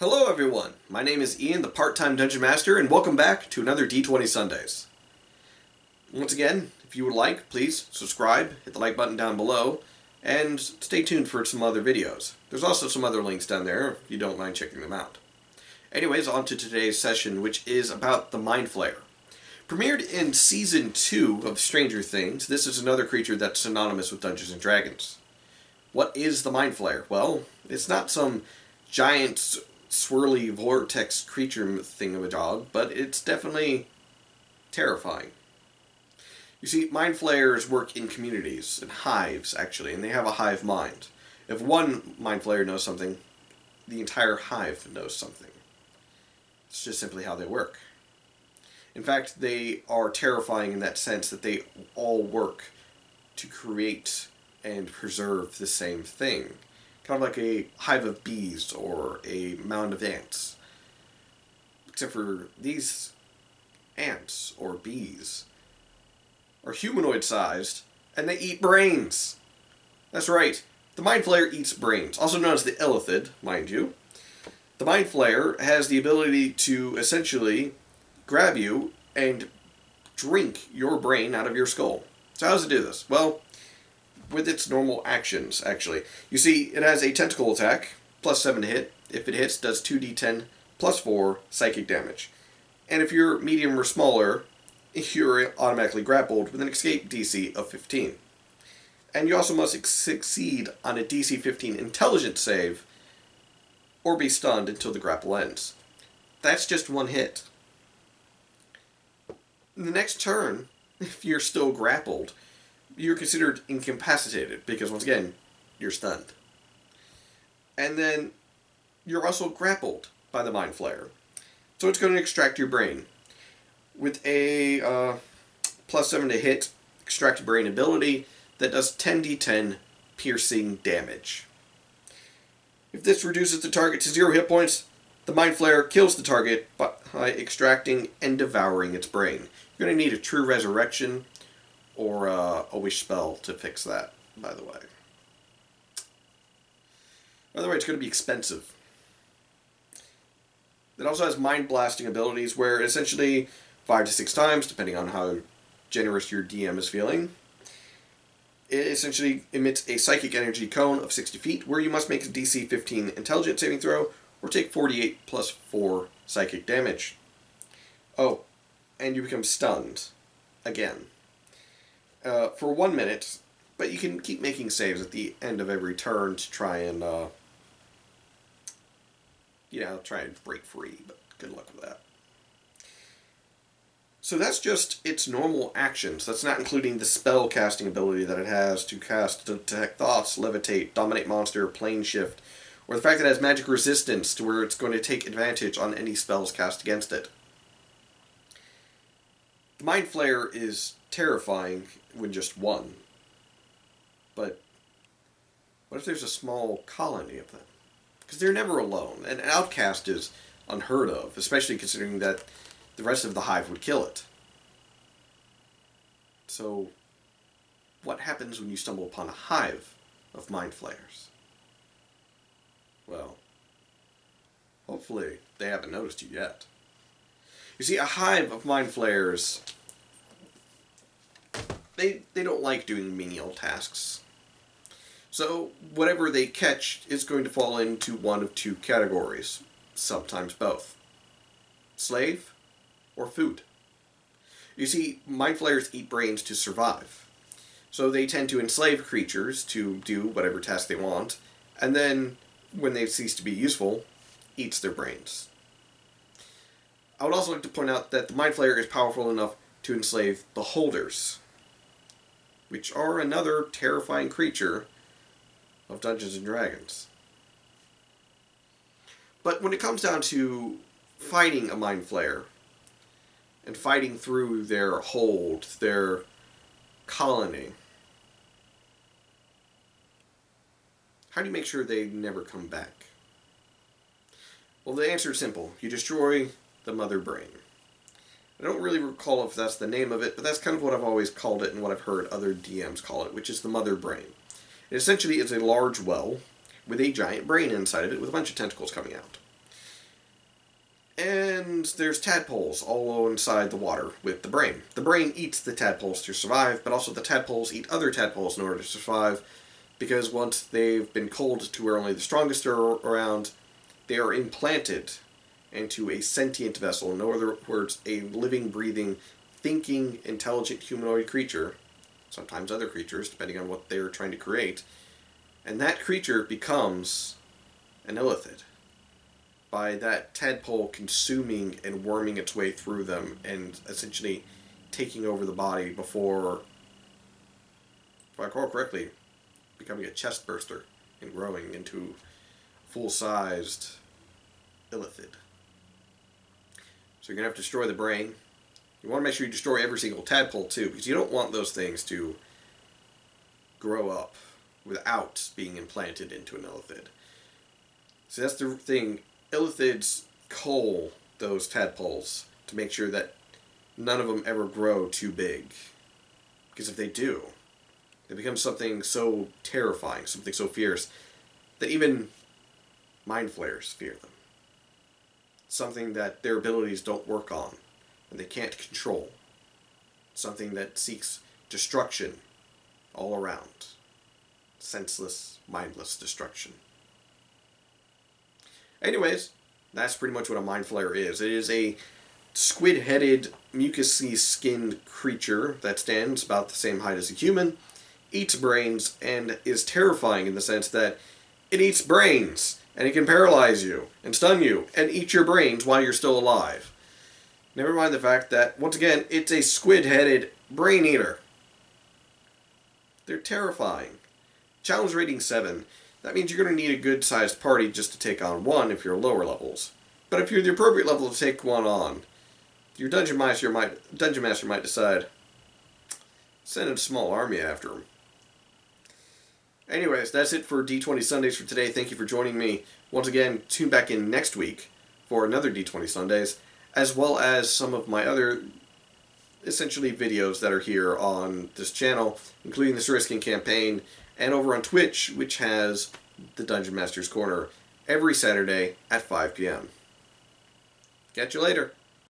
Hello everyone, my name is Ian, the part-time Dungeon Master, and welcome back to another D20 Sundays. Once again, if you would like, please subscribe, hit the like button down below, and stay tuned for some other videos. There's also some other links down there if you don't mind checking them out. Anyways, on to today's session, which is about the Mind Flayer. Premiered in Season 2 of Stranger Things, this is another creature that's synonymous with Dungeons & Dragons. What is the Mind Flayer? Well, it's not some giant swirly vortex creature thingamajig, but it's definitely terrifying. You see, Mind Flayers work in communities, in hives, actually, and they have a hive mind. If one Mind Flayer knows something, the entire hive knows something. It's just simply how they work. In fact, they are terrifying in that sense that they all work to create and preserve the same thing. Kind of like a hive of bees or a mound of ants. Except for these ants or bees are humanoid-sized and they eat brains. That's right, the Mind Flayer eats brains, also known as the Illithid, mind you. The Mind Flayer has the ability to essentially grab you and drink your brain out of your skull. So how does it do this? Well, with its normal actions, actually. You see, it has a tentacle attack, plus 7 to hit. If it hits, does 2d10, plus 4 psychic damage. And if you're medium or smaller, you're automatically grappled with an escape DC of 15. And you also must succeed on a DC 15 intelligence save, or be stunned until the grapple ends. That's just one hit. In the next turn, if you're still grappled, you're considered incapacitated, because once again, you're stunned. And then, you're also grappled by the Mind Flayer. So it's going to extract your brain. With a plus 7 to hit, extract brain ability, that does 10d10 piercing damage. If this reduces the target to 0 hit points, the Mind Flayer kills the target by extracting and devouring its brain. You're going to need a true resurrection, or a wish spell to fix that, by the way. By the way, it's going to be expensive. It also has mind-blasting abilities where essentially 5 to 6 times, depending on how generous your DM is feeling, it essentially emits a psychic energy cone of 60 feet where you must make a DC 15 intelligence saving throw or take 48 plus 4 psychic damage. Oh, and you become stunned again. For 1 minute, but you can keep making saves at the end of every turn to try and, try and break free, but good luck with that. So that's just its normal actions. That's not including the spell casting ability that it has to cast Detect Thoughts, Levitate, Dominate Monster, Plane Shift, or the fact that it has magic resistance to where it's going to take advantage on any spells cast against it. The Mind Flayer is terrifying when just one. But what if there's a small colony of them? Because they're never alone. An outcast is unheard of, especially considering that the rest of the hive would kill it. So, what happens when you stumble upon a hive of Mind Flayers? Well, hopefully they haven't noticed you yet. You see, a hive of Mind Flayers, they don't like doing menial tasks. So, whatever they catch is going to fall into one of two categories, sometimes both. Slave or food. You see, Mind Flayers eat brains to survive. So they tend to enslave creatures to do whatever task they want, and then, when they cease to be useful, eats their brains. I would also like to point out that the Mind Flayer is powerful enough to enslave the Holders, which are another terrifying creature of Dungeons & Dragons. But when it comes down to fighting a Mind Flayer, and fighting through their hold, their colony, how do you make sure they never come back? Well, the answer is simple. You destroy the mother brain. I don't really recall if that's the name of it, but that's kind of what I've always called it and what I've heard other DMs call it, which is the mother brain. It essentially is a large well with a giant brain inside of it with a bunch of tentacles coming out. And there's tadpoles all inside the water with the brain. The brain eats the tadpoles to survive, but also the tadpoles eat other tadpoles in order to survive, because once they've been culled to where only the strongest are around, they are implanted into a sentient vessel. In other words, a living, breathing, thinking, intelligent humanoid creature, sometimes other creatures, depending on what they're trying to create, and that creature becomes an illithid by that tadpole consuming and worming its way through them and essentially taking over the body before, if I recall correctly, becoming a chest burster and growing into full-sized illithid. So you're going to have to destroy the brain. You want to make sure you destroy every single tadpole too, because you don't want those things to grow up without being implanted into an illithid. So that's the thing. Illithids cull those tadpoles to make sure that none of them ever grow too big. Because if they do, they become something so terrifying, something so fierce, that even mind flayers fear them. Something that their abilities don't work on, and they can't control. Something that seeks destruction all around. Senseless, mindless destruction. Anyways, that's pretty much what a mind flayer is. It is a squid-headed, mucousy skinned creature that stands about the same height as a human, eats brains, and is terrifying in the sense that it eats brains, and it can paralyze you, and stun you, and eat your brains while you're still alive. Never mind the fact that, once again, it's a squid-headed brain eater. They're terrifying. Challenge rating 7. That means you're going to need a good-sized party just to take on one if you're lower levels. But if you're the appropriate level to take one on, your dungeon master might decide, send a small army after him. Anyways, that's it for D20 Sundays for today. Thank you for joining me. Once again, tune back in next week for another D20 Sundays, as well as some of my other, essentially, videos that are here on this channel, including the Suriskin campaign, and over on Twitch, which has the Dungeon Master's Corner every Saturday at 5 p.m. Catch you later.